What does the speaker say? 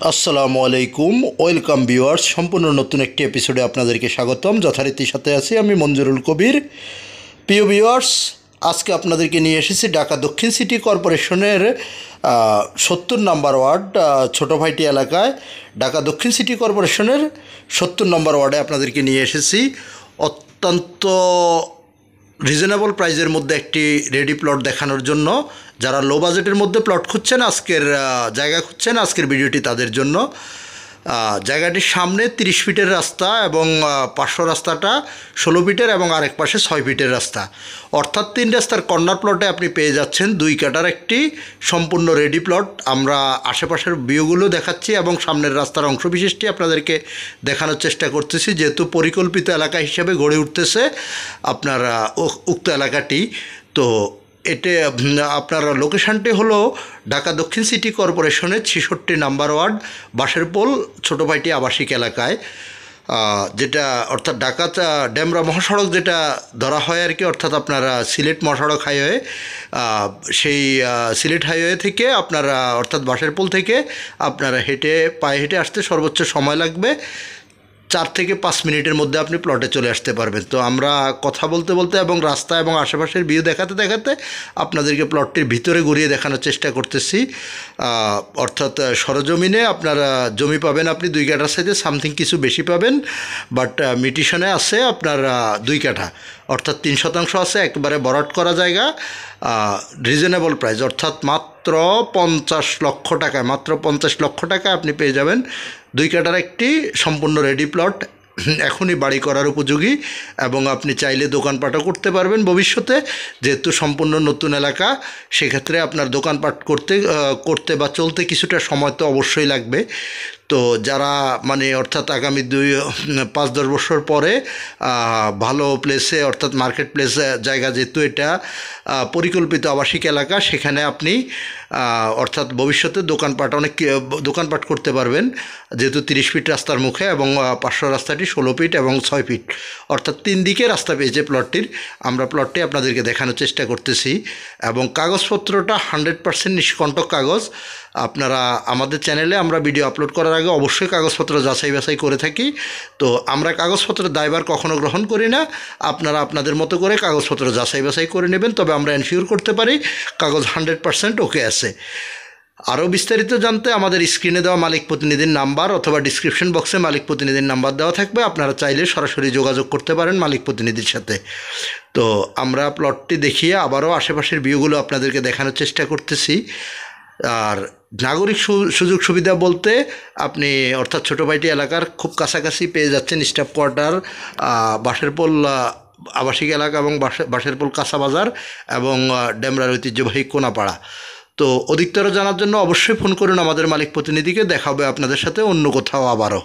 আসসালামু আলাইকুম, welcome viewers. সম্পূর্ণ নতুন একটি এপিসোডে আপনাদেরকে স্বাগতম। যথারীতির সাথে আছি আমি মঞ্জুরুল কবির। প্রিয় ভিউয়ার্স, আজকে আপনাদেরকে নিয়ে এসেছি ঢাকা দক্ষিণ সিটি কর্পোরেশনের 70 নম্বর ওয়ার্ড ছোটো ভাইটি এলাকায়। ঢাকা দক্ষিণ সিটি কর্পোরেশনের 70 নম্বর ওয়ার্ডে আপনাদেরকে নিয়ে এসেছি। অত্যন্ত রিজনেবল প্রাইজের মধ্যে একটি রেডি প্লট দেখানোর জন্য। যারা লো বাজেটের মধ্যে প্লট খুঁজছেন, আজকের জায়গা খুঁজছেন, আজকের ভিডিওটি তাদের জন্য। জায়গাটির সামনে 30 ফিটের রাস্তা এবং পার্শ্ব রাস্তাটা 16 ফিটের এবং আরেক পাশে 6 ফিটের রাস্তা, অর্থাৎ 3 রাস্তার কর্নার প্লটে আপনি পেয়ে যাচ্ছেন 2 কাঠার একটি সম্পূর্ণ রেডি প্লট। আমরা আশেপাশের ভিউগুলো দেখাচ্ছি এবং সামনের রাস্তার অংশ বিশেষটি আপনাদেরকে দেখানোর চেষ্টা করতেছি, যেহেতু পরিকল্পিত এলাকা হিসেবে গড়ে উঠতেছে আপনার উক্ত এলাকাটি। তো এটা আপনার লোকেশানটি হলো ঢাকা দক্ষিণ সিটি কর্পোরেশনের 66 নম্বর ওয়ার্ড বাঁশেরপোল ছোটো ভাইটি আবাসিক এলাকায়, যেটা অর্থাৎ ঢাকা ডেমরা মহাসড়ক যেটা ধরা হয় আর কি, অর্থাৎ আপনার সিলেট মহাসড়ক হাইওয়ে, সেই সিলেট হাইওয়ে থেকে আপনারা অর্থাৎ বাঁশেরপোল থেকে আপনারা পায়ে হেঁটে আসতে সর্বোচ্চ সময় লাগবে 4 থেকে 5 মিনিটের মধ্যে আপনি প্লটে চলে আসতে পারবেন। তো আমরা কথা বলতে বলতে এবং রাস্তা এবং আশেপাশের ভিউ দেখাতে দেখাতে আপনাদেরকে প্লটটির ভিতরে ঘুরিয়ে দেখানোর চেষ্টা করতেছি। অর্থাৎ সরজমিনে আপনারা জমি পাবেন আপনি 2 কাঠার সাইজে সামথিং কিছু বেশি পাবেন, বাট মিটিশনে আছে আপনার 2 কাঠা, অর্থাৎ 3% আছে, একবারে বরাট করা জায়গা, রিজনেবল প্রাইস, অর্থাৎ মাত্র 50 লক্ষ টাকায়, মাত্র 50 লক্ষ টাকায় আপনি পেয়ে যাবেন 2 কাঠার একটি সম্পূর্ণ রেডি প্লট, এখনই বাড়ি করার উপযোগী। এবং আপনি চাইলে দোকানপাটও করতে পারবেন ভবিষ্যতে, যেহেতু সম্পূর্ণ নতুন এলাকা, সেক্ষেত্রে আপনার দোকানপাট করতে বা চলতে কিছুটা সময় তো অবশ্যই লাগবে। তো যারা মানে অর্থাৎ আগামী 5-10 বছর পরে ভালো প্লেসে, অর্থাৎ মার্কেট প্লেস জায়গা, যেহেতু এটা পরিকল্পিত আবাসিক এলাকা, সেখানে আপনি অর্থাৎ ভবিষ্যতে দোকানপাট করতে পারবেন, যেহেতু 30 ফিট রাস্তার মুখে এবং পার্শ্ব রাস্তাটি 16 ফিট এবং 6 ফিট, অর্থাৎ 3 দিকে রাস্তা পেয়েছে প্লটটির। আমরা প্লটটি আপনাদেরকে দেখানোর চেষ্টা করতেছি এবং কাগজপত্রটা 100% নিষ্কণ্টক কাগজ। আপনারা আমাদের চ্যানেলে আমরা ভিডিও আপলোড করার আগে অবশ্যই কাগজপত্র যাচাই বাছাই করে থাকি। তো আমরা কাগজপত্রের দায়ভার কখনো গ্রহণ করি না, আপনারা আপনাদের মতো করে কাগজপত্র যাচাই বাছাই করে নেবেন, তবে আমরা এনশিওর করতে পারি কাগজ 100% ওকে আছে। আরও বিস্তারিত জানতে আমাদের স্ক্রিনে দেওয়া মালিক প্রতিনিধির নাম্বার অথবা ডিসক্রিপশন বক্সে মালিক প্রতিনিধির নাম্বার দেওয়া থাকবে, আপনারা চাইলে সরাসরি যোগাযোগ করতে পারেন মালিক প্রতিনিধির সাথে। তো আমরা প্লটটি দেখিয়ে আবারও আশেপাশের ভিউগুলো আপনাদেরকে দেখানোর চেষ্টা করতেছি। আর নাগরিক সুযোগ সুবিধা বলতে আপনি অর্থাৎ ছোটো ভাইটি এলাকার খুব কাছাকাছি পেয়ে যাচ্ছেন স্টাফ কোয়ার্টার, বাঁশেরপোল আবাসিক এলাকা এবং বাঁশেরপোল কাঁচা বাজার এবং ডেমরার ঐতিহ্যবাহী কোনাপাড়া। তো অধিকতর জানার জন্য অবশ্যই ফোন করুন আমাদের মালিক প্রতিনিধিকে। দেখা হবে আপনাদের সাথে অন্য কোথাও আবারও।